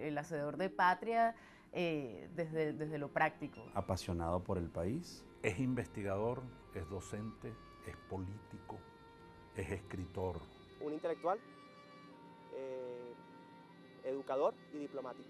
el hacedor de patria desde lo práctico. Apasionado por el país. Es investigador, es docente, es político, es escritor. Un intelectual, educador y diplomático.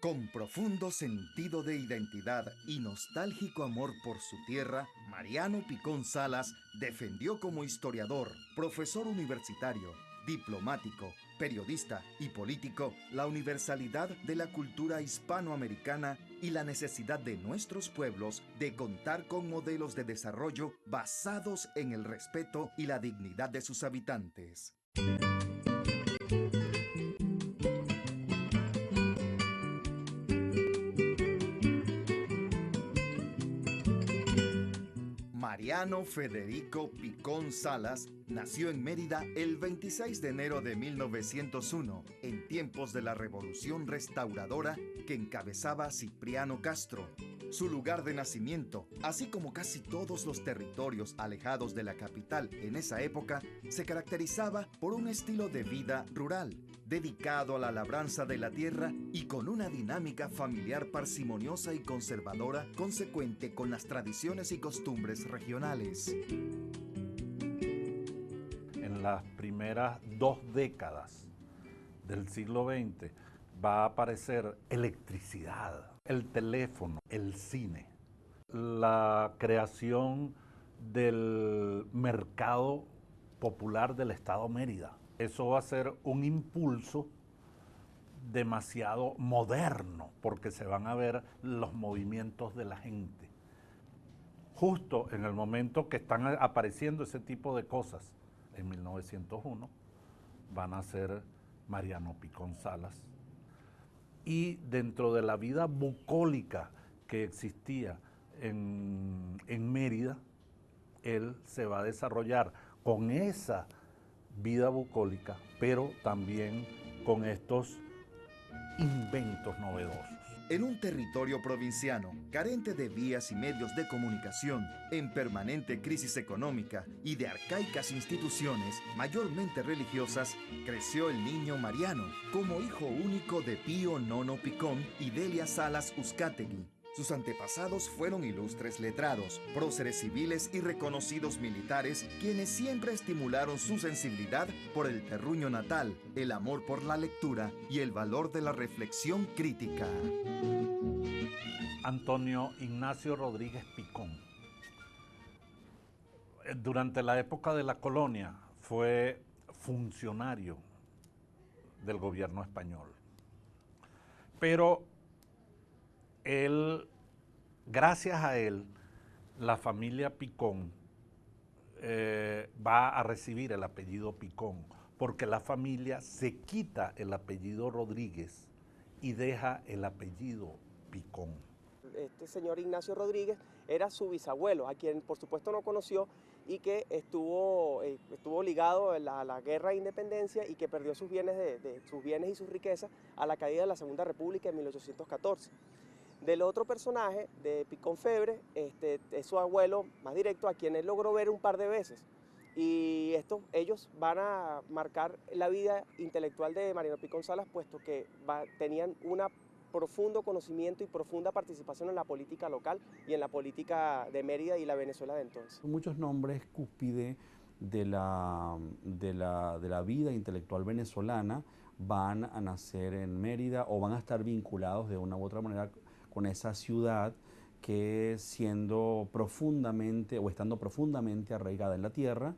Con profundo sentido de identidad y nostálgico amor por su tierra, Mariano Picón Salas defendió como historiador, profesor universitario, diplomático, periodista y político la universalidad de la cultura hispanoamericana y la necesidad de nuestros pueblos de contar con modelos de desarrollo basados en el respeto y la dignidad de sus habitantes. Mariano Federico Picón Salas nació en Mérida el 26 de enero de 1901, en tiempos de la Revolución Restauradora que encabezaba Cipriano Castro. Su lugar de nacimiento, así como casi todos los territorios alejados de la capital en esa época, se caracterizaba por un estilo de vida rural, dedicado a la labranza de la tierra y con una dinámica familiar parsimoniosa y conservadora consecuente con las tradiciones y costumbres regionales. En las primeras 2 décadas del siglo XX va a aparecer electricidad, el teléfono, el cine, la creación del mercado popular del estado Mérida. Eso va a ser un impulso demasiado moderno porque se van a ver los movimientos de la gente. Justo en el momento que están apareciendo ese tipo de cosas, en 1901, van a ser Mariano Picón Salas. Y dentro de la vida bucólica que existía en Mérida, él se va a desarrollar con esa vida bucólica, pero también con estos inventos novedosos. En un territorio provinciano, carente de vías y medios de comunicación, en permanente crisis económica y de arcaicas instituciones, mayormente religiosas, creció el niño Mariano como hijo único de Pío IX Picón y Delia Salas Uzcategui. Sus antepasados fueron ilustres letrados, próceres civiles y reconocidos militares, quienes siempre estimularon su sensibilidad por el terruño natal, el amor por la lectura y el valor de la reflexión crítica. Antonio Ignacio Rodríguez Picón. Durante la época de la colonia fue funcionario del gobierno español. Pero él, gracias a él, la familia Picón va a recibir el apellido Picón, porque la familia se quita el apellido Rodríguez y deja el apellido Picón. Este señor Ignacio Rodríguez era su bisabuelo, a quien por supuesto no conoció y que estuvo ligado a la guerra de independencia y que perdió sus bienes, sus bienes y sus riquezas a la caída de la Segunda República en 1814. Del otro personaje, de Picón Febre, es su abuelo más directo, a quien él logró ver un par de veces. Y ellos van a marcar la vida intelectual de Mariano Picón Salas, puesto que tenían un profundo conocimiento y profunda participación en la política local y en la política de Mérida y la Venezuela de entonces. Muchos nombres cúspide de la vida intelectual venezolana van a nacer en Mérida o van a estar vinculados de una u otra manera con esa ciudad que siendo profundamente o estando profundamente arraigada en la tierra,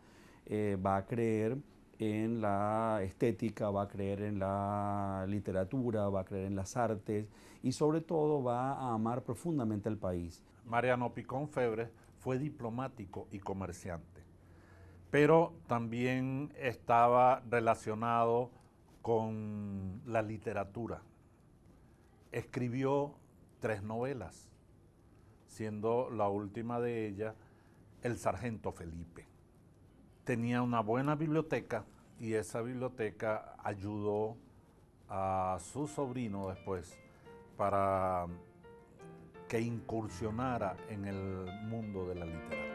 va a creer en la estética, va a creer en la literatura, va a creer en las artes y sobre todo va a amar profundamente al país. Mariano Picón Febre fue diplomático y comerciante, pero también estaba relacionado con la literatura. Escribió 3 novelas, siendo la última de ellas El Sargento Felipe. Tenía una buena biblioteca y esa biblioteca ayudó a su sobrino después para que incursionara en el mundo de la literatura.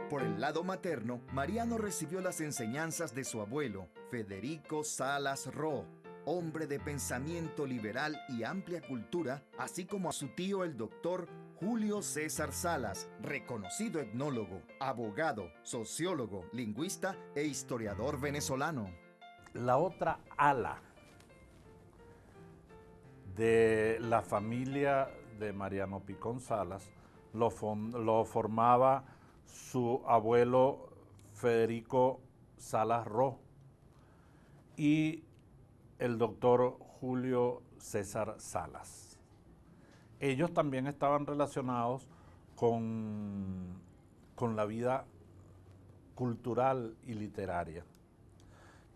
Por el lado materno, Mariano recibió las enseñanzas de su abuelo, Federico Salas Ro, hombre de pensamiento liberal y amplia cultura, así como a su tío el doctor Julio César Salas, reconocido etnólogo, abogado, sociólogo, lingüista e historiador venezolano. La otra ala de la familia de Mariano Picón Salas lo formaba su abuelo Federico Salas Ro y el doctor Julio César Salas. Ellos también estaban relacionados con la vida cultural y literaria.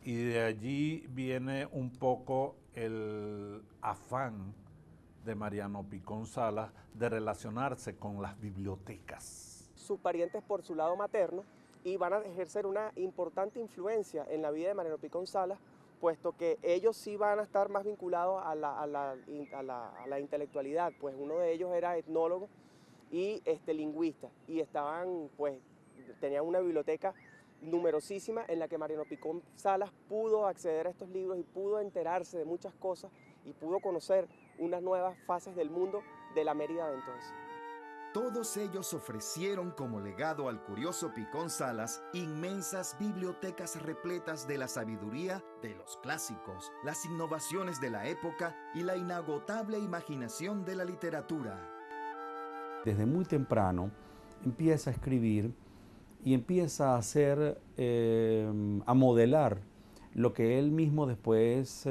Y de allí viene un poco el afán de Mariano Picón Salas de relacionarse con las bibliotecas. Sus parientes por su lado materno y van a ejercer una importante influencia en la vida de Mariano Picón Salas, puesto que ellos sí van a estar más vinculados a la intelectualidad, pues uno de ellos era etnólogo y lingüista, y tenían una biblioteca numerosísima en la que Mariano Picón Salas pudo acceder a estos libros y pudo enterarse de muchas cosas y pudo conocer unas nuevas fases del mundo de la Mérida de entonces. Todos ellos ofrecieron como legado al curioso Picón Salas inmensas bibliotecas repletas de la sabiduría de los clásicos, las innovaciones de la época y la inagotable imaginación de la literatura. Desde muy temprano empieza a escribir y empieza a hacer, a modelar lo que él mismo después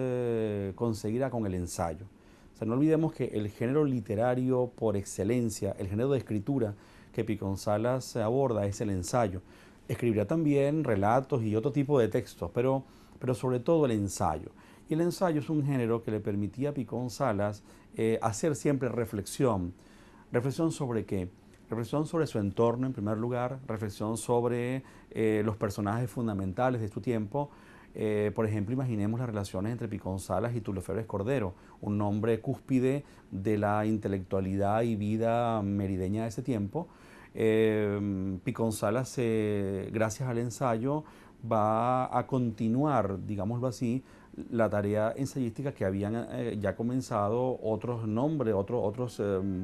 conseguirá con el ensayo. O sea, no olvidemos que el género literario por excelencia, el género de escritura que Picón Salas aborda es el ensayo. Escribirá también relatos y otro tipo de textos, pero sobre todo el ensayo. Y el ensayo es un género que le permitía a Picón Salas hacer siempre reflexión. ¿Reflexión sobre qué? Reflexión sobre su entorno en primer lugar, reflexión sobre los personajes fundamentales de su tiempo. Por ejemplo, imaginemos las relaciones entre Picón Salas y Tulio Febres Cordero, un hombre cúspide de la intelectualidad y vida merideña de ese tiempo. Picón Salas, gracias al ensayo, va a continuar, digámoslo así, la tarea ensayística que habían ya comenzado otros nombres, otros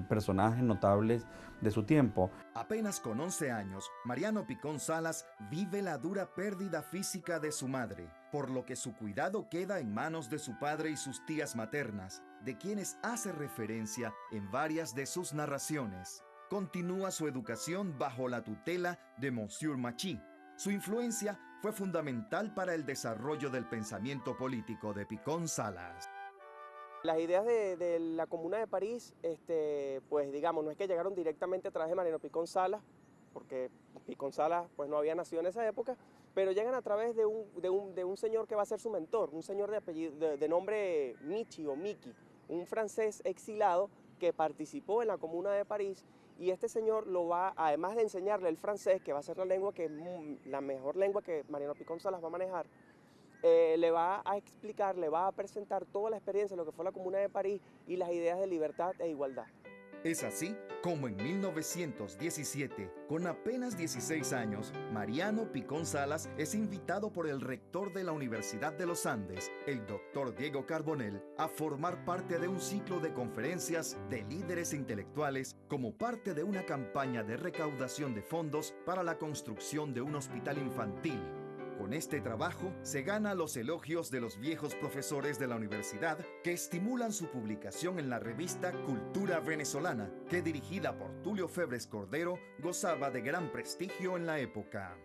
personajes notables de su tiempo. Apenas con 11 años, Mariano Picón Salas vive la dura pérdida física de su madre, por lo que su cuidado queda en manos de su padre y sus tías maternas, de quienes hace referencia en varias de sus narraciones. Continúa su educación bajo la tutela de Monsieur Machi. Su influencia fue fundamental para el desarrollo del pensamiento político de Picón Salas. Las ideas de la Comuna de París, pues digamos, no es que llegaron directamente a través de Mariano Picón Salas, porque Picón Salas pues no había nacido en esa época, pero llegan a través de un señor que va a ser su mentor, un señor de nombre Michi o Miki, un francés exilado que participó en la Comuna de París, y este señor lo va, además de enseñarle el francés, que va a ser la lengua que la mejor lengua que Mariano Picón Salas va a manejar, le va a explicar, le va a presentar toda la experiencia de lo que fue la Comuna de París y las ideas de libertad e igualdad. Es así como en 1917, con apenas 16 años, Mariano Picón Salas es invitado por el rector de la Universidad de los Andes, el doctor Diego Carbonell, a formar parte de un ciclo de conferencias de líderes intelectuales como parte de una campaña de recaudación de fondos para la construcción de un hospital infantil. Con este trabajo se gana los elogios de los viejos profesores de la universidad que estimulan su publicación en la revista Cultura Venezolana, que dirigida por Tulio Febres Cordero gozaba de gran prestigio en la época.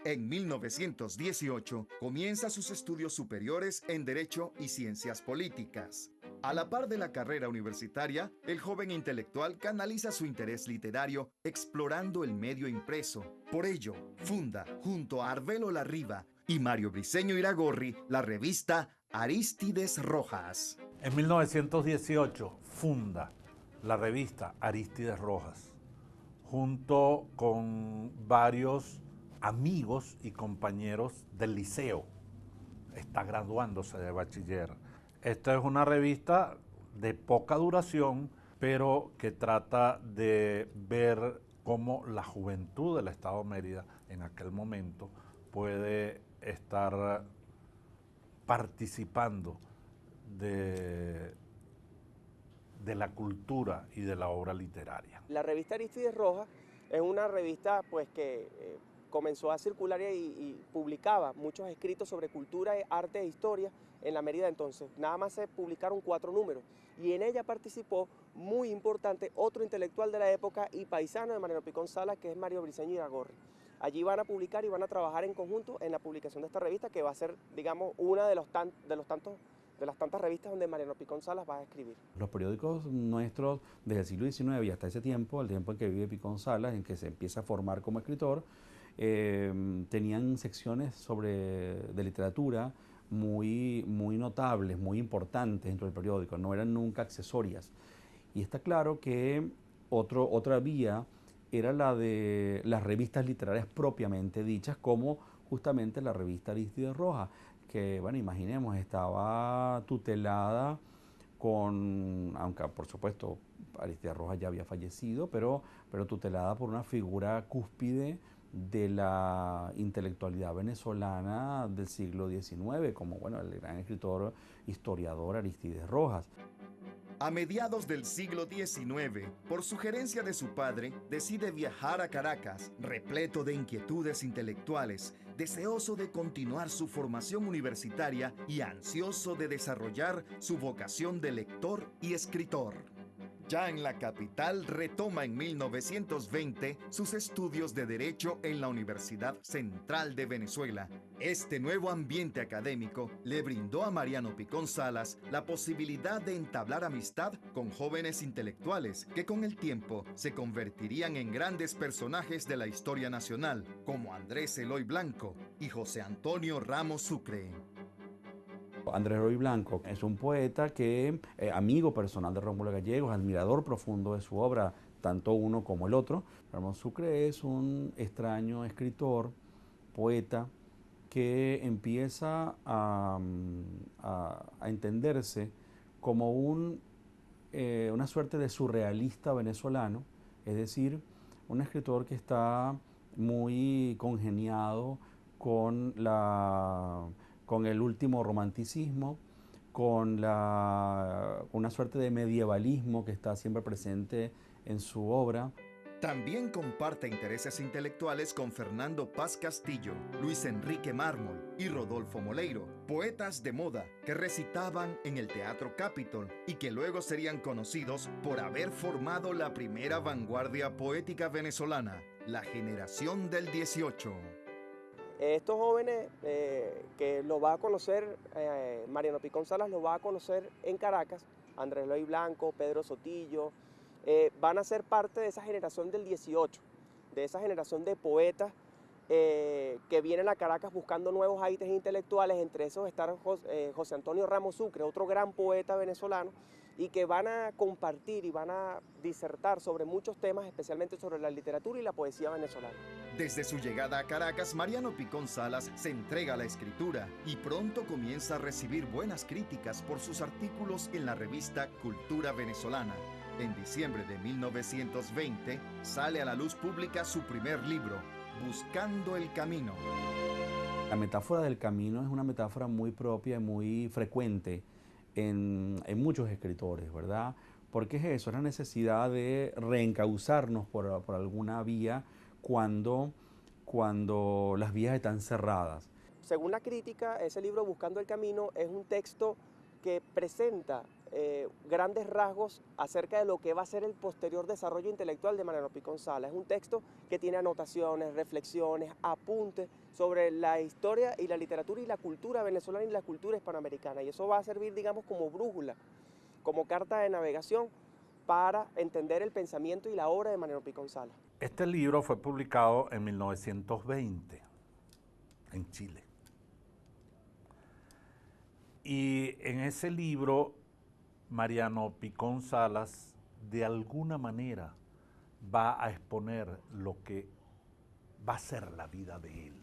En 1918 comienza sus estudios superiores en Derecho y Ciencias Políticas. A la par de la carrera universitaria, el joven intelectual canaliza su interés literario explorando el medio impreso. Por ello, funda, junto a Arbelo Larriva y Mario Briceño Iragorri, la revista Arístides Rojas. En 1918 funda la revista Arístides Rojas, junto con varios amigos y compañeros del liceo. Está graduándose de bachiller. Esta es una revista de poca duración, pero que trata de ver cómo la juventud del Estado de Mérida en aquel momento puede estar participando de la cultura y de la obra literaria. La revista Arístides Rojas es una revista pues, que comenzó a circular y publicaba muchos escritos sobre cultura, arte e historia en la Mérida entonces. Nada más se publicaron 4 números y en ella participó, muy importante, otro intelectual de la época y paisano de Mariano Picón Salas, que es Mario Briceño Iragorri. Allí van a publicar y van a trabajar en conjunto en la publicación de esta revista, que va a ser, digamos, una de las tantas revistas donde Mariano Picón Salas va a escribir. Los periódicos nuestros desde el siglo XIX y hasta ese tiempo, el tiempo en que vive Picón Salas, en que se empieza a formar como escritor, tenían secciones de literatura muy notables, muy importantes dentro del periódico, no eran nunca accesorias. Y está claro que otra vía era la de las revistas literarias propiamente dichas, como justamente la revista Arístides Rojas, que, bueno, imaginemos, estaba tutelada aunque por supuesto Arístides Rojas ya había fallecido, pero tutelada por una figura cúspide de la intelectualidad venezolana del siglo XIX, como, bueno, el gran escritor, historiador Arístides Rojas. A mediados del siglo XIX, por sugerencia de su padre, decide viajar a Caracas, repleto de inquietudes intelectuales, deseoso de continuar su formación universitaria y ansioso de desarrollar su vocación de lector y escritor. Ya en la capital retoma en 1920 sus estudios de Derecho en la Universidad Central de Venezuela. Este nuevo ambiente académico le brindó a Mariano Picón Salas la posibilidad de entablar amistad con jóvenes intelectuales que con el tiempo se convertirían en grandes personajes de la historia nacional, como Andrés Eloy Blanco y José Antonio Ramos Sucre. Andrés Eloy Blanco es un poeta que, amigo personal de Rómulo Gallegos, admirador profundo de su obra, tanto uno como el otro. Ramos Sucre es un extraño escritor, poeta, que empieza a entenderse como una suerte de surrealista venezolano, es decir, un escritor que está muy congeniado con el último romanticismo, con una suerte de medievalismo que está siempre presente en su obra. También comparte intereses intelectuales con Fernando Paz Castillo, Luis Enrique Mármol y Rodolfo Moleiro, poetas de moda que recitaban en el Teatro Capitol y que luego serían conocidos por haber formado la primera vanguardia poética venezolana, la generación del 18. Estos jóvenes que los va a conocer, Mariano Picón Salas los va a conocer en Caracas, Andrés Eloy Blanco, Pedro Sotillo, van a ser parte de esa generación del 18, de esa generación de poetas que vienen a Caracas buscando nuevos aires intelectuales, entre esos está José Antonio Ramos Sucre, otro gran poeta venezolano, y que van a compartir y van a disertar sobre muchos temas, especialmente sobre la literatura y la poesía venezolana. Desde su llegada a Caracas, Mariano Picón Salas se entrega a la escritura y pronto comienza a recibir buenas críticas por sus artículos en la revista Cultura Venezolana. En diciembre de 1920 sale a la luz pública su primer libro, Buscando el Camino. La metáfora del camino es una metáfora muy propia y muy frecuente en muchos escritores, ¿verdad? Porque es eso, es la necesidad de reencauzarnos por alguna vía cuando las vías están cerradas. Según la crítica, ese libro Buscando el Camino es un texto que presenta grandes rasgos acerca de lo que va a ser el posterior desarrollo intelectual de Mariano Picón Salas. Es un texto que tiene anotaciones, reflexiones, apuntes sobre la historia y la literatura y la cultura venezolana y la cultura hispanoamericana. Y eso va a servir, digamos, como brújula como carta de navegación para entender el pensamiento y la obra de Mariano Picón Salas. Este libro fue publicado en 1920 en Chile. Y en ese libro, Mariano Picón Salas, de alguna manera, va a exponer lo que va a ser la vida de él.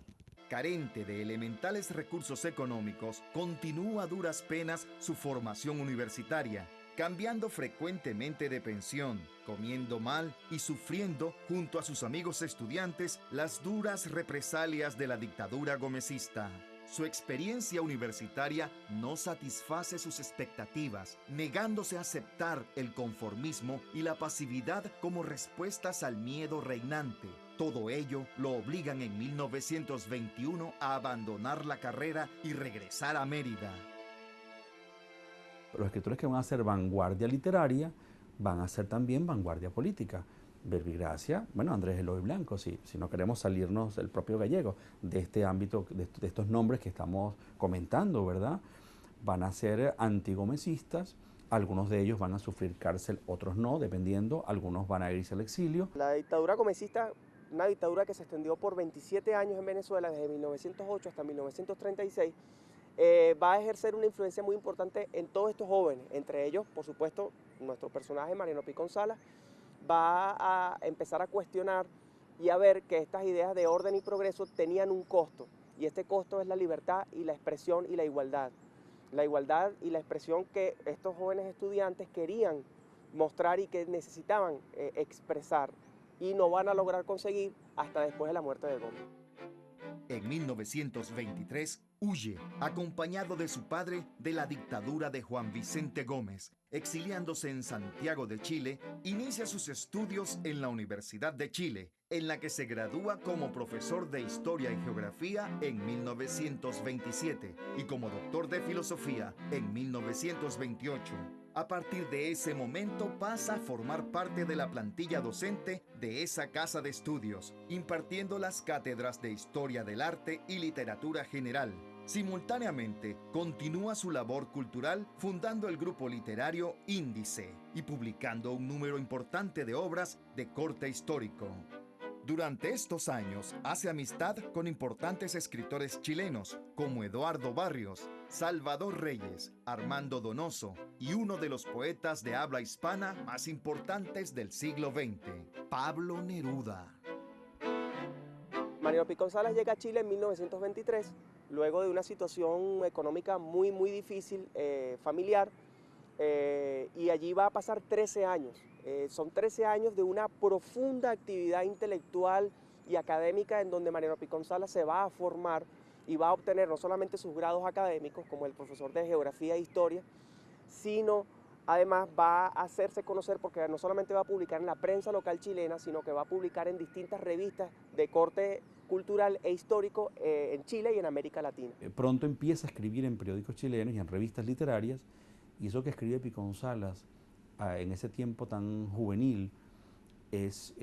Carente de elementales recursos económicos, continúa a duras penas su formación universitaria, cambiando frecuentemente de pensión, comiendo mal y sufriendo, junto a sus amigos estudiantes, las duras represalias de la dictadura gomecista. Su experiencia universitaria no satisface sus expectativas, negándose a aceptar el conformismo y la pasividad como respuestas al miedo reinante. Todo ello lo obligan en 1921 a abandonar la carrera y regresar a Mérida. Los escritores que van a ser vanguardia literaria van a ser también vanguardia política. Verbigracia, bueno, Andrés Eloy Blanco, si no queremos salirnos del propio gallego, de este ámbito, de estos nombres que estamos comentando, ¿verdad? Van a ser antigomecistas, algunos de ellos van a sufrir cárcel, otros no, dependiendo, algunos van a irse al exilio. La dictadura gomecista, una dictadura que se extendió por 27 años en Venezuela, desde 1908 hasta 1936, va a ejercer una influencia muy importante en todos estos jóvenes, entre ellos, por supuesto, nuestro personaje Mariano Picón Salas, va a empezar a cuestionar y a ver que estas ideas de orden y progreso tenían un costo, y este costo es la libertad y la expresión y la igualdad. La igualdad y la expresión que estos jóvenes estudiantes querían mostrar y que necesitaban expresar, y no van a lograr conseguir hasta después de la muerte de Gómez. En 1923 huye, acompañado de su padre, de la dictadura de Juan Vicente Gómez. Exiliándose en Santiago de Chile, inicia sus estudios en la Universidad de Chile, en la que se gradúa como profesor de Historia y Geografía en 1927 y como doctor de Filosofía en 1928. A partir de ese momento pasa a formar parte de la plantilla docente de esa casa de estudios, impartiendo las cátedras de Historia del Arte y Literatura General. Simultáneamente, continúa su labor cultural fundando el grupo literario Índice y publicando un número importante de obras de corte histórico. Durante estos años hace amistad con importantes escritores chilenos como Eduardo Barrios, Salvador Reyes, Armando Donoso y uno de los poetas de habla hispana más importantes del siglo XX, Pablo Neruda. Mariano Picón Salas llega a Chile en 1923, luego de una situación económica muy difícil, familiar, y allí va a pasar 13 años. Son 13 años de una profunda actividad intelectual y académica en donde Mariano Picón Salas se va a formar y va a obtener no solamente sus grados académicos como el profesor de Geografía e Historia, sino además va a hacerse conocer porque no solamente va a publicar en la prensa local chilena, sino que va a publicar en distintas revistas de corte cultural e histórico en Chile y en América Latina. Pronto empieza a escribir en periódicos chilenos y en revistas literarias, y eso que escribe Picón Salas en ese tiempo tan juvenil es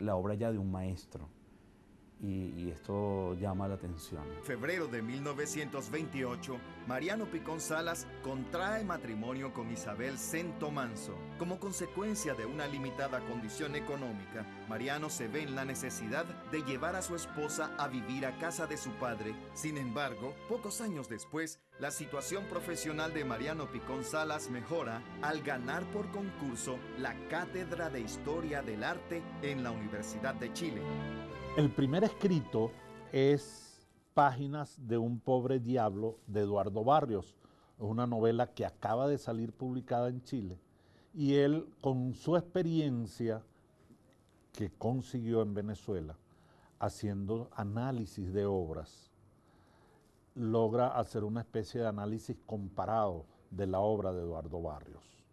la obra ya de un maestro. Y esto llama la atención. En febrero de 1928, Mariano Picón Salas contrae matrimonio con Isabel Cento Manso. Como consecuencia de una limitada condición económica, Mariano se ve en la necesidad de llevar a su esposa a vivir a casa de su padre. Sin embargo, pocos años después, la situación profesional de Mariano Picón Salas mejora al ganar por concurso la Cátedra de Historia del Arte en la Universidad de Chile. El primer escrito es Páginas de un pobre diablo de Eduardo Barrios. Es una novela que acaba de salir publicada en Chile. Y él, con su experiencia que consiguió en Venezuela, haciendo análisis de obras, logra hacer una especie de análisis comparado de la obra de Eduardo Barrios.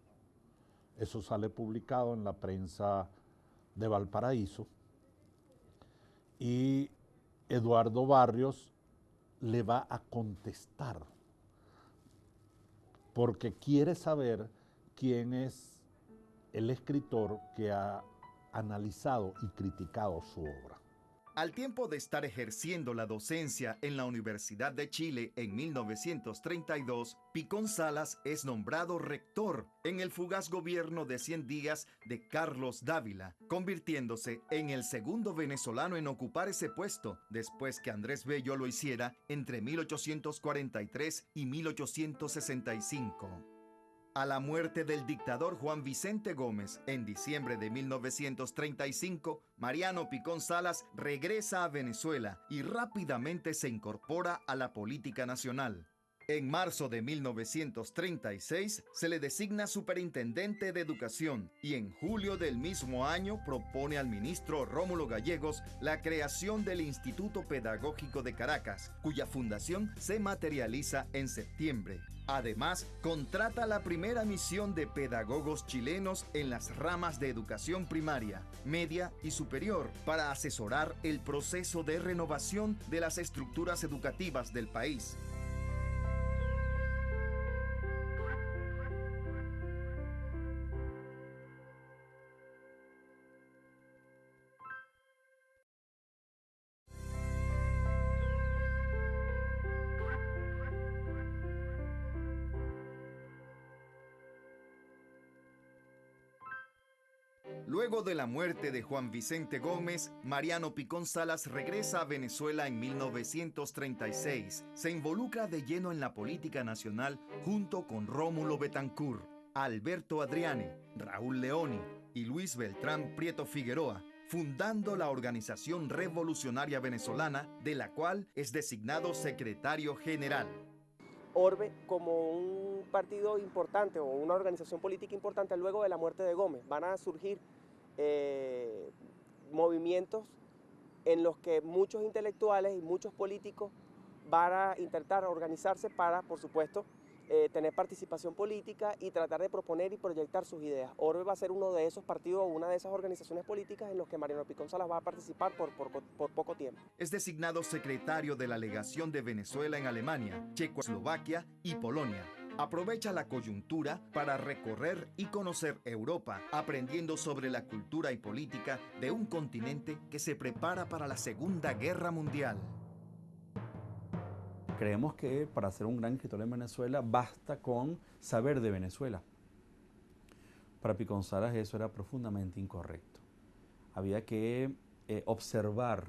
Eso sale publicado en la prensa de Valparaíso. Y Eduardo Barrios le va a contestar porque quiere saber quién es el escritor que ha analizado y criticado su obra. Al tiempo de estar ejerciendo la docencia en la Universidad de Chile en 1932, Picón Salas es nombrado rector en el fugaz gobierno de 100 días de Carlos Dávila, convirtiéndose en el segundo venezolano en ocupar ese puesto, después que Andrés Bello lo hiciera entre 1843 y 1865. A la muerte del dictador Juan Vicente Gómez en diciembre de 1935, Mariano Picón Salas regresa a Venezuela y rápidamente se incorpora a la política nacional. En marzo de 1936 se le designa superintendente de educación y en julio del mismo año propone al ministro Rómulo Gallegos la creación del Instituto Pedagógico de Caracas, cuya fundación se materializa en septiembre. Además, contrata la primera misión de pedagogos chilenos en las ramas de educación primaria, media y superior para asesorar el proceso de renovación de las estructuras educativas del país. Luego de la muerte de Juan Vicente Gómez, Mariano Picón Salas regresa a Venezuela en 1936. Se involucra de lleno en la política nacional junto con Rómulo Betancourt, Alberto Adriani, Raúl Leoni y Luis Beltrán Prieto Figueroa, fundando la Organización Revolucionaria Venezolana, de la cual es designado secretario general. Orbe como un partido importante o una organización política importante luego de la muerte de Gómez. Van a surgir movimientos en los que muchos intelectuales y muchos políticos van a intentar organizarse para, por supuesto, tener participación política y tratar de proponer y proyectar sus ideas. Orbe va a ser uno de esos partidos o una de esas organizaciones políticas en los que Mariano Picón Salas va a participar por poco tiempo. Es designado secretario de la legación de Venezuela en Alemania, Checoslovaquia y Polonia. Aprovecha la coyuntura para recorrer y conocer Europa, aprendiendo sobre la cultura y política de un continente que se prepara para la Segunda Guerra Mundial. Creemos que para ser un gran escritor en Venezuela basta con saber de Venezuela. Para Picón Salas eso era profundamente incorrecto. Había que observar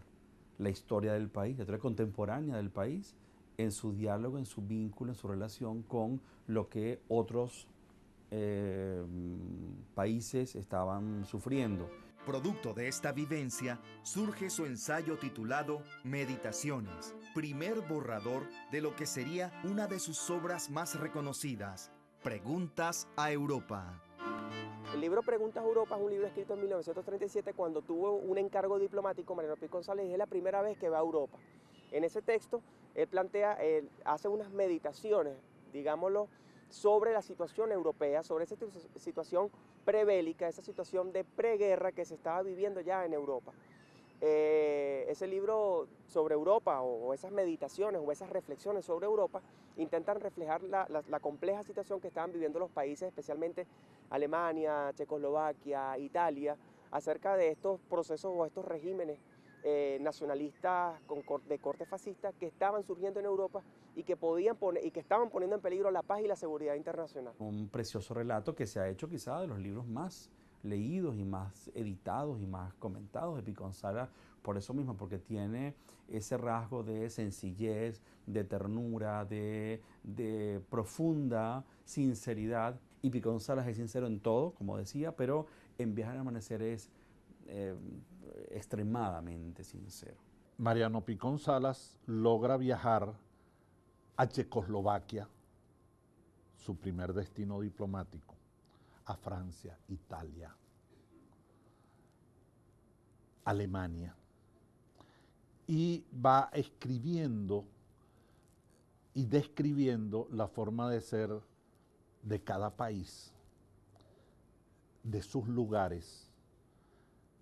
la historia del país, la historia contemporánea del país, en su diálogo, en su vínculo, en su relación con lo que otros países estaban sufriendo. Producto de esta vivencia, surge su ensayo titulado Meditaciones, primer borrador de lo que sería una de sus obras más reconocidas, Preguntas a Europa. El libro Preguntas a Europa es un libro escrito en 1937 cuando tuvo un encargo diplomático, Mariano Picón Salas, y es la primera vez que va a Europa. En ese texto, él plantea, hace unas meditaciones, digámoslo, sobre la situación europea, sobre esa situación prebélica, esa situación de preguerra que se estaba viviendo ya en Europa. Ese libro sobre Europa o esas meditaciones o esas reflexiones sobre Europa intentan reflejar la compleja situación que estaban viviendo los países, especialmente Alemania, Checoslovaquia, Italia, acerca de estos procesos o estos regímenes nacionalistas de corte fascista que estaban surgiendo en Europa y que estaban poniendo en peligro la paz y la seguridad internacional. Un precioso relato que se ha hecho quizá de los libros más leídos y más editados y más comentados de Picón Salas, por eso mismo, porque tiene ese rasgo de sencillez, de ternura, de profunda sinceridad. Y Picón Salas es sincero en todo, como decía, pero en Viaje al Amanecer es extremadamente sincero. Mariano Picón Salas logra viajar a Checoslovaquia, su primer destino diplomático, a Francia, Italia, Alemania, y va escribiendo y describiendo la forma de ser de cada país, de sus lugares,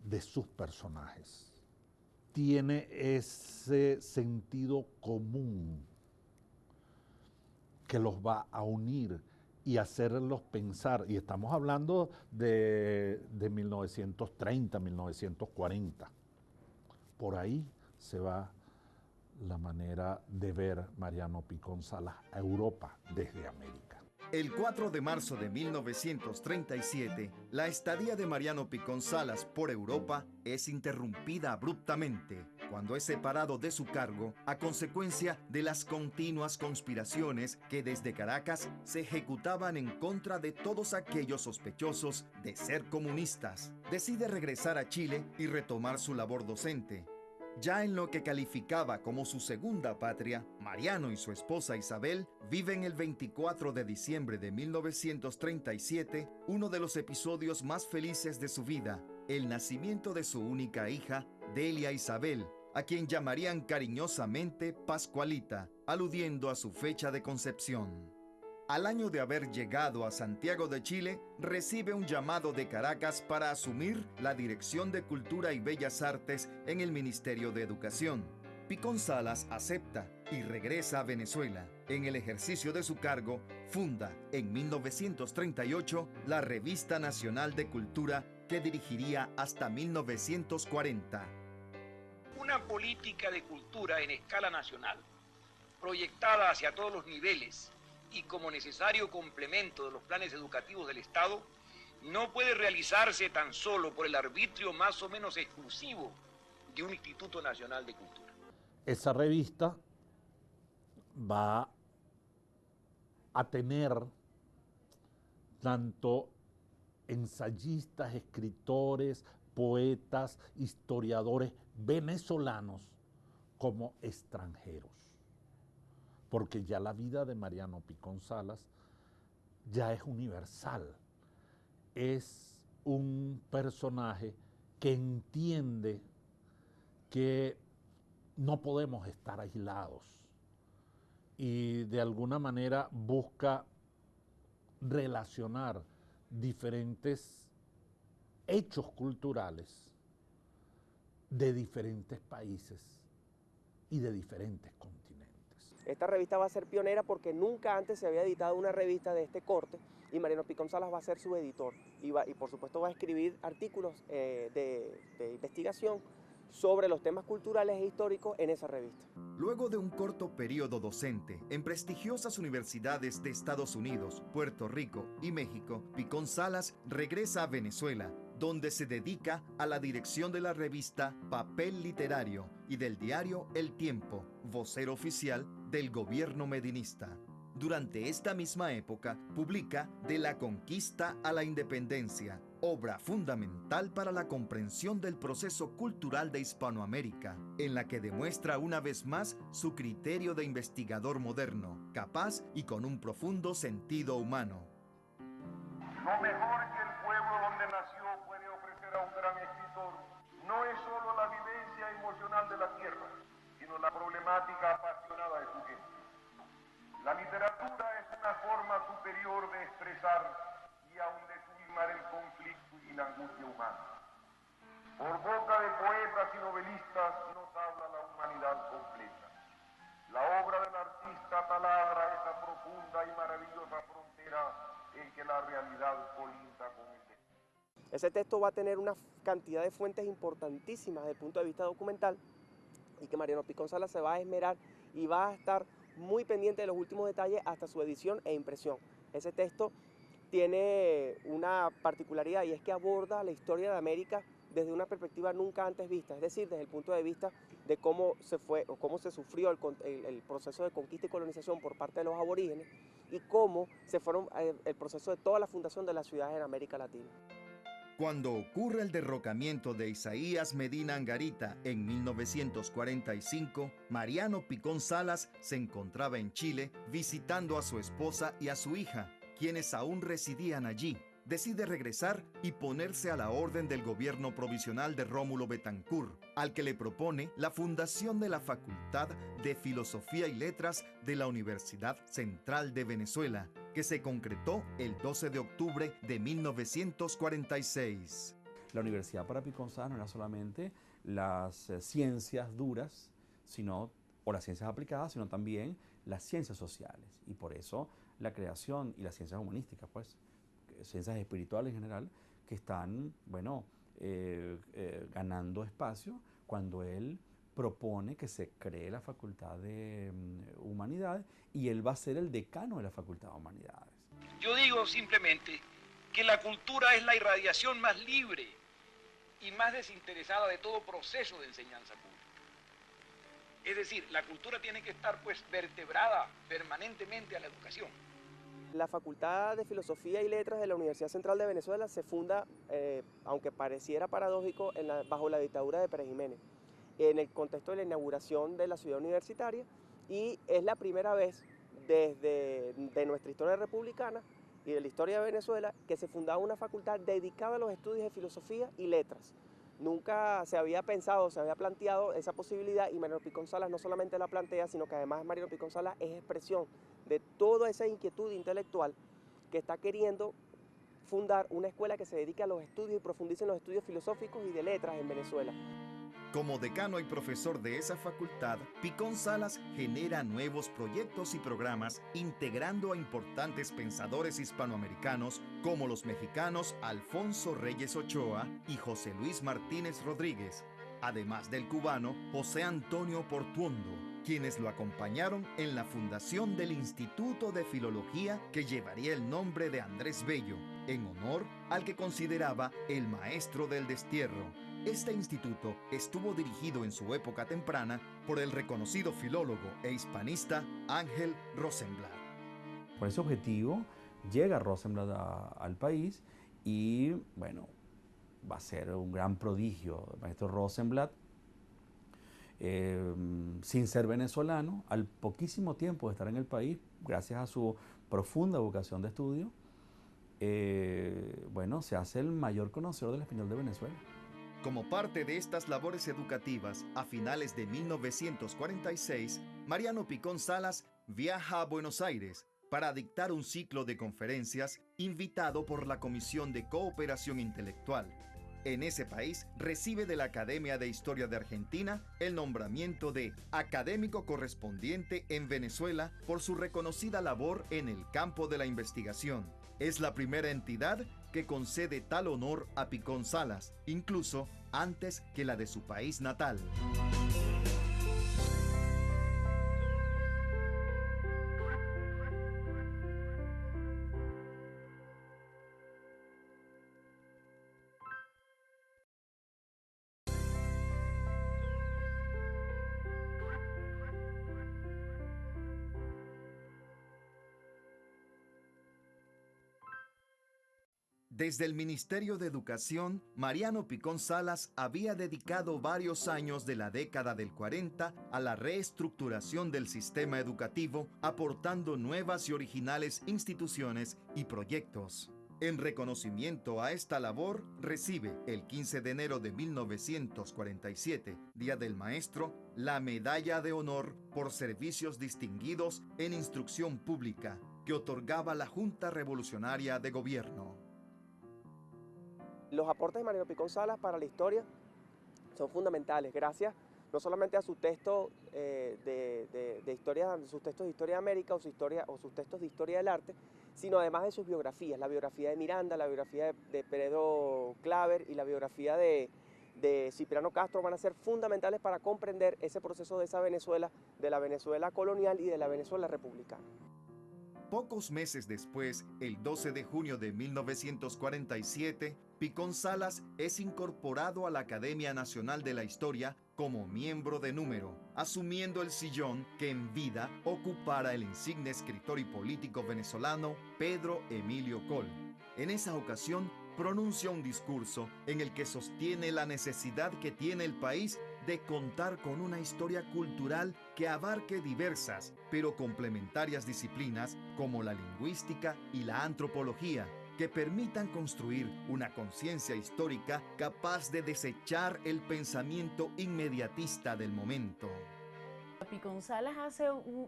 de sus personajes. Tiene ese sentido común que los va a unir y hacerlos pensar. Y estamos hablando de 1930, 1940. por ahí se va la manera de ver Mariano Picón Salas a Europa desde América. El 4 de marzo de 1937, la estadía de Mariano Picón Salas por Europa es interrumpida abruptamente cuando es separado de su cargo a consecuencia de las continuas conspiraciones que desde Caracas se ejecutaban en contra de todos aquellos sospechosos de ser comunistas. Decide regresar a Chile y retomar su labor docente. Ya en lo que calificaba como su segunda patria, Mariano y su esposa Isabel viven el 24 de diciembre de 1937 uno de los episodios más felices de su vida, el nacimiento de su única hija, Delia Isabel, a quien llamarían cariñosamente Pascualita, aludiendo a su fecha de concepción. Al año de haber llegado a Santiago de Chile, recibe un llamado de Caracas para asumir la Dirección de Cultura y Bellas Artes en el Ministerio de Educación. Picón Salas acepta y regresa a Venezuela. En el ejercicio de su cargo, funda en 1938 la Revista Nacional de Cultura que dirigiría hasta 1940. Una política de cultura en escala nacional, proyectada hacia todos los niveles, y como necesario complemento de los planes educativos del Estado, no puede realizarse tan solo por el arbitrio más o menos exclusivo de un Instituto Nacional de Cultura. Esa revista va a tener tanto ensayistas, escritores, poetas, historiadores venezolanos como extranjeros. Porque ya la vida de Mariano Picón Salas ya es universal. Es un personaje que entiende que no podemos estar aislados y de alguna manera busca relacionar diferentes hechos culturales de diferentes países y de diferentes continentes. Esta revista va a ser pionera porque nunca antes se había editado una revista de este corte y Mariano Picón Salas va a ser su editor y por supuesto va a escribir artículos de investigación sobre los temas culturales e históricos en esa revista. Luego de un corto periodo docente en prestigiosas universidades de Estados Unidos, Puerto Rico y México, Picón Salas regresa a Venezuela, donde se dedica a la dirección de la revista Papel Literario y del diario El Tiempo, vocero oficial del gobierno medinista. Durante esta misma época, publica De la Conquista a la Independencia, obra fundamental para la comprensión del proceso cultural de Hispanoamérica, en la que demuestra una vez más su criterio de investigador moderno, capaz y con un profundo sentido humano. Lo mejor que el pueblo donde nació puede ofrecer a un gran escritor no es solo la vivencia emocional de la tierra, sino la problemática apasionada de su gente. La literatura es una forma superior de expresar y aún de sublimar el conflicto y la angustia humana. Por boca de poetas y novelistas nos habla la humanidad completa. La obra del artista taladra esa profunda y maravillosa frontera en que la realidad colinda con el destino. Ese texto va a tener una cantidad de fuentes importantísimas desde el punto de vista documental y que Mariano Picón Salas se va a esmerar y va a estar muy pendiente de los últimos detalles hasta su edición e impresión. Ese texto tiene una particularidad y es que aborda la historia de América desde una perspectiva nunca antes vista, es decir, desde el punto de vista de cómo se fue o cómo se sufrió el proceso de conquista y colonización por parte de los aborígenes y cómo se fueron el proceso de toda la fundación de las ciudades en América Latina. Cuando ocurre el derrocamiento de Isaías Medina Angarita en 1945, Mariano Picón Salas se encontraba en Chile visitando a su esposa y a su hija, quienes aún residían allí. Decide regresar y ponerse a la orden del gobierno provisional de Rómulo Betancourt, al que le propone la fundación de la Facultad de Filosofía y Letras de la Universidad Central de Venezuela, que se concretó el 12 de octubre de 1946. La universidad para Picón Salas no era solamente las ciencias duras, o las ciencias aplicadas, sino también las ciencias sociales. Y por eso la creación y las ciencias humanísticas, pues, ciencias espirituales en general, que están, ganando espacio cuando él propone que se cree la Facultad de Humanidades y él va a ser el decano de la Facultad de Humanidades. Yo digo simplemente que la cultura es la irradiación más libre y más desinteresada de todo proceso de enseñanza pública. Es decir, la cultura tiene que estar pues vertebrada permanentemente a la educación. La Facultad de Filosofía y Letras de la Universidad Central de Venezuela se funda, aunque pareciera paradójico, bajo la dictadura de Pérez Jiménez, en el contexto de la inauguración de la ciudad universitaria, y es la primera vez desde nuestra historia republicana y de la historia de Venezuela que se fundaba una facultad dedicada a los estudios de filosofía y letras. Nunca se había pensado, se había planteado esa posibilidad, y Mariano Picón Salas no solamente la plantea, sino que además Mariano Picón Salas es expresión de toda esa inquietud intelectual que está queriendo fundar una escuela que se dedique a los estudios y profundice en los estudios filosóficos y de letras en Venezuela. Como decano y profesor de esa facultad, Picón Salas genera nuevos proyectos y programas integrando a importantes pensadores hispanoamericanos como los mexicanos Alfonso Reyes Ochoa y José Luis Martínez Rodríguez, además del cubano José Antonio Portuondo, quienes lo acompañaron en la fundación del Instituto de Filología que llevaría el nombre de Andrés Bello, en honor al que consideraba el maestro del destierro. Este instituto estuvo dirigido en su época temprana por el reconocido filólogo e hispanista Ángel Rosenblatt. Por ese objetivo llega Rosenblatt al país y, bueno, va a ser un gran prodigio. El maestro Rosenblatt, sin ser venezolano, al poquísimo tiempo de estar en el país, gracias a su profunda vocación de estudio, bueno, se hace el mayor conocedor del español de Venezuela. Como parte de estas labores educativas, a finales de 1946, Mariano Picón Salas viaja a Buenos Aires para dictar un ciclo de conferencias invitado por la Comisión de Cooperación Intelectual. En ese país recibe de la Academia de Historia de Argentina el nombramiento de académico correspondiente en Venezuela por su reconocida labor en el campo de la investigación. Es la primera entidad que concede tal honor a Picón Salas, incluso antes que la de su país natal. Desde el Ministerio de Educación, Mariano Picón Salas había dedicado varios años de la década del 40 a la reestructuración del sistema educativo, aportando nuevas y originales instituciones y proyectos. En reconocimiento a esta labor, recibe el 15 de enero de 1947, Día del Maestro, la Medalla de Honor por Servicios Distinguidos en Instrucción Pública, que otorgaba la Junta Revolucionaria de Gobierno. Los aportes de Mariano Picón Salas para la historia son fundamentales, gracias no solamente a su texto de historia, sus textos de historia de América o sus textos de historia del arte, sino además de sus biografías, la biografía de Miranda, la biografía de Peredo Claver y la biografía de Cipriano Castro van a ser fundamentales para comprender ese proceso de esa Venezuela, de la Venezuela colonial y de la Venezuela republicana. Pocos meses después, el 12 de junio de 1947, Picón Salas es incorporado a la Academia Nacional de la Historia como miembro de número, asumiendo el sillón que en vida ocupara el insigne escritor y político venezolano Pedro Emilio Coll. En esa ocasión, pronuncia un discurso en el que sostiene la necesidad que tiene el país de contar con una historia cultural que abarque diversas, pero complementarias disciplinas como la lingüística y la antropología, que permitan construir una conciencia histórica capaz de desechar el pensamiento inmediatista del momento. Picón Salas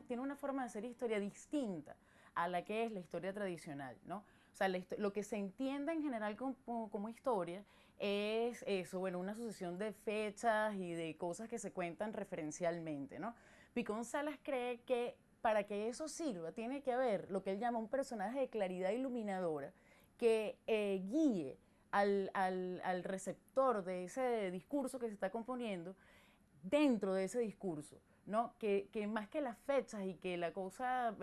tiene una forma de hacer historia distinta a la que es la historia tradicional, ¿no? O sea, lo que se entiende en general como historia es eso, bueno, una sucesión de fechas y de cosas que se cuentan referencialmente, ¿no? Picón Salas cree que para que eso sirva tiene que haber lo que él llama un personaje de claridad iluminadora que guíe al receptor de ese discurso que se está componiendo dentro de ese discurso, ¿no? Que más que las fechas y que la cosa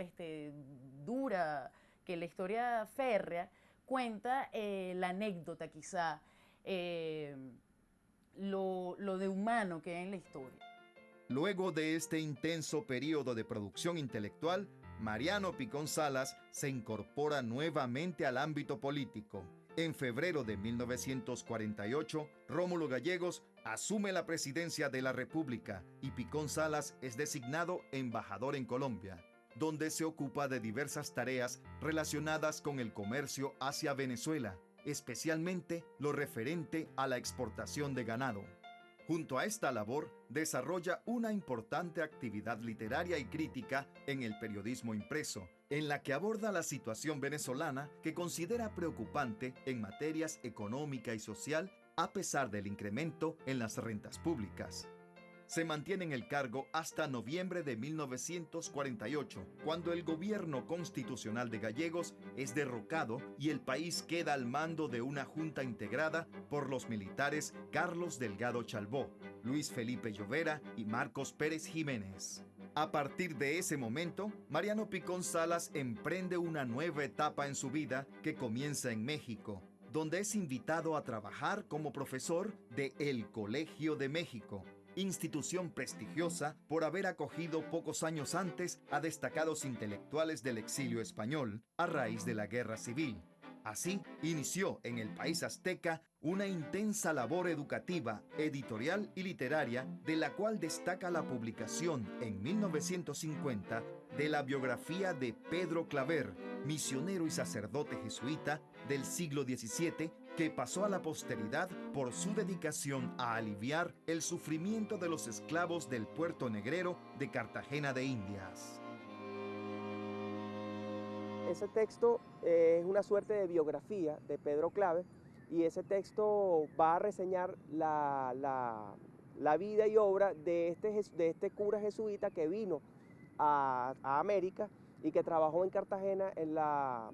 dura, que la historia férrea, cuenta la anécdota quizá, lo de humano que hay en la historia. Luego de este intenso periodo de producción intelectual, Mariano Picón Salas se incorpora nuevamente al ámbito político. En febrero de 1948, Rómulo Gallegos asume la presidencia de la República y Picón Salas es designado embajador en Colombia, donde se ocupa de diversas tareas relacionadas con el comercio hacia Venezuela, especialmente lo referente a la exportación de ganado. Junto a esta labor, desarrolla una importante actividad literaria y crítica en el periodismo impreso, en la que aborda la situación venezolana que considera preocupante en materias económica y social a pesar del incremento en las rentas públicas. Se mantiene en el cargo hasta noviembre de 1948, cuando el gobierno constitucional de Gallegos es derrocado y el país queda al mando de una junta integrada por los militares Carlos Delgado Chalbó, Luis Felipe Llovera y Marcos Pérez Jiménez. A partir de ese momento, Mariano Picón Salas emprende una nueva etapa en su vida que comienza en México, donde es invitado a trabajar como profesor de El Colegio de México, institución prestigiosa por haber acogido pocos años antes a destacados intelectuales del exilio español a raíz de la Guerra Civil. Así, inició en el país azteca una intensa labor educativa, editorial y literaria, de la cual destaca la publicación en 1950 de la biografía de Pedro Claver, misionero y sacerdote jesuita del siglo XVII, que pasó a la posteridad por su dedicación a aliviar el sufrimiento de los esclavos del puerto negrero de Cartagena de Indias. Ese texto es una suerte de biografía de Pedro Claver, y ese texto va a reseñar la vida y obra de este cura jesuita que vino a América y que trabajó en Cartagena en la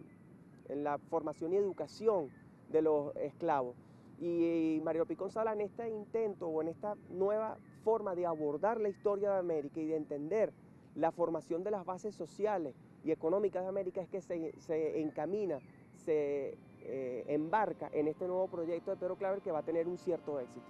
formación y educación de los esclavos. Y Mariano Picón Salas, en este intento o en esta nueva forma de abordar la historia de América y de entender la formación de las bases sociales y económicas de América, es que se encamina, se embarca en este nuevo proyecto de Pedro Claver, que va a tener un cierto éxito.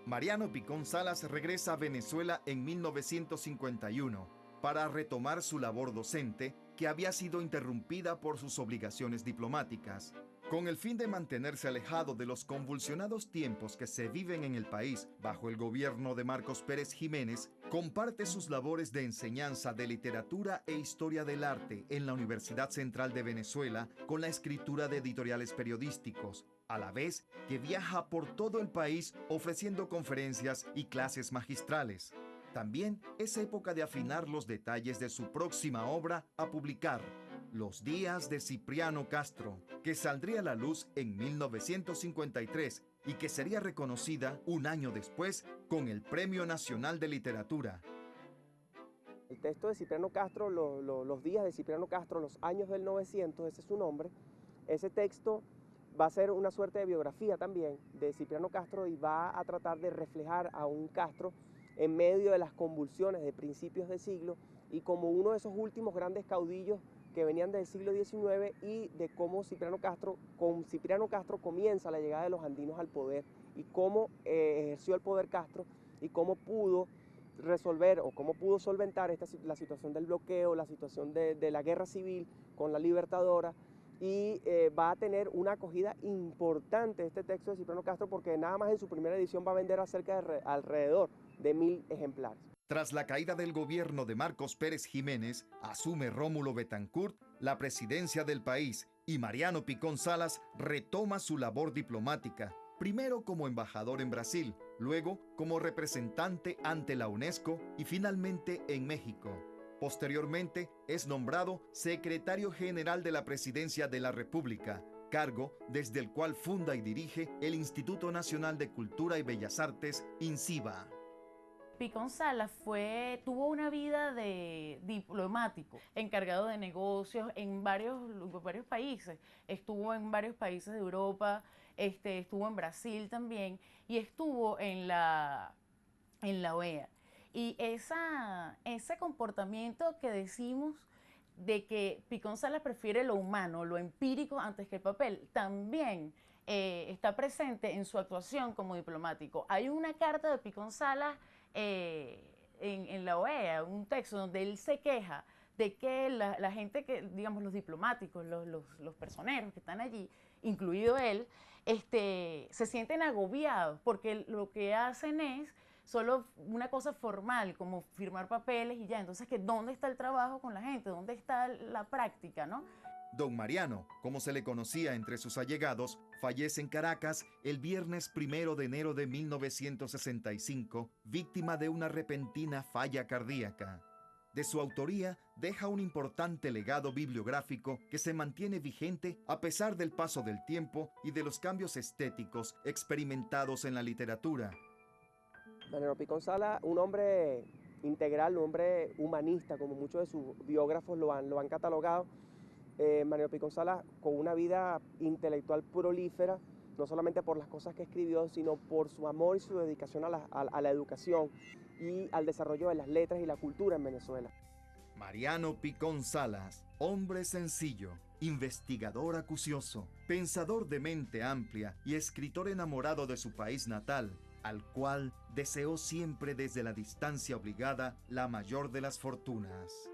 Mariano Picón Salas regresa a Venezuela en 1951 para retomar su labor docente, que había sido interrumpida por sus obligaciones diplomáticas. Con el fin de mantenerse alejado de los convulsionados tiempos que se viven en el país bajo el gobierno de Marcos Pérez Jiménez, comparte sus labores de enseñanza de literatura e historia del arte en la Universidad Central de Venezuela con la escritura de editoriales periodísticos, a la vez que viaja por todo el país ofreciendo conferencias y clases magistrales. También es época de afinar los detalles de su próxima obra a publicar, Los días de Cipriano Castro, que saldría a la luz en 1953 y que sería reconocida un año después con el Premio Nacional de Literatura. El texto de Cipriano Castro, los días de Cipriano Castro, los años del 900, ese es su nombre. Ese texto va a ser una suerte de biografía también de Cipriano Castro y va a tratar de reflejar a un Castro en medio de las convulsiones de principios de siglo y como uno de esos últimos grandes caudillos que venían del siglo XIX, y de cómo con Cipriano Castro comienza la llegada de los andinos al poder y cómo ejerció el poder Castro y cómo pudo resolver o cómo pudo solventar la situación del bloqueo, la situación de la guerra civil con la Libertadora, y va a tener una acogida importante este texto de Cipriano Castro, porque nada más en su primera edición va a vender alrededor de 1000 ejemplares. Tras la caída del gobierno de Marcos Pérez Jiménez, asume Rómulo Betancourt la presidencia del país y Mariano Picón Salas retoma su labor diplomática, primero como embajador en Brasil, luego como representante ante la UNESCO y finalmente en México. Posteriormente es nombrado secretario general de la Presidencia de la República, cargo desde el cual funda y dirige el Instituto Nacional de Cultura y Bellas Artes, INCIBA. Picón Salas tuvo una vida de diplomático, encargado de negocios en varios países. Estuvo en varios países de Europa, estuvo en Brasil también, y estuvo en la OEA. Y ese comportamiento que decimos de que Picón Salas prefiere lo humano, lo empírico antes que el papel, también está presente en su actuación como diplomático. Hay una carta de Picón Salas en la OEA, un texto donde él se queja de que la gente que, digamos, los diplomáticos, los personeros que están allí, incluido él, se sienten agobiados porque lo que hacen es solo una cosa formal, como firmar papeles y ya. Entonces, ¿dónde está el trabajo con la gente? ¿Dónde está la práctica, no? Don Mariano, como se le conocía entre sus allegados, fallece en Caracas el viernes 1 de enero de 1965, víctima de una repentina falla cardíaca. De su autoría, deja un importante legado bibliográfico que se mantiene vigente a pesar del paso del tiempo y de los cambios estéticos experimentados en la literatura. Mariano Picón Salas, un hombre integral, un hombre humanista, como muchos de sus biógrafos lo han catalogado. Mariano Picón Salas con una vida intelectual prolífera, no solamente por las cosas que escribió, sino por su amor y su dedicación a la educación y al desarrollo de las letras y la cultura en Venezuela. Mariano Picón Salas, hombre sencillo, investigador acucioso, pensador de mente amplia y escritor enamorado de su país natal, al cual deseó siempre desde la distancia obligada la mayor de las fortunas.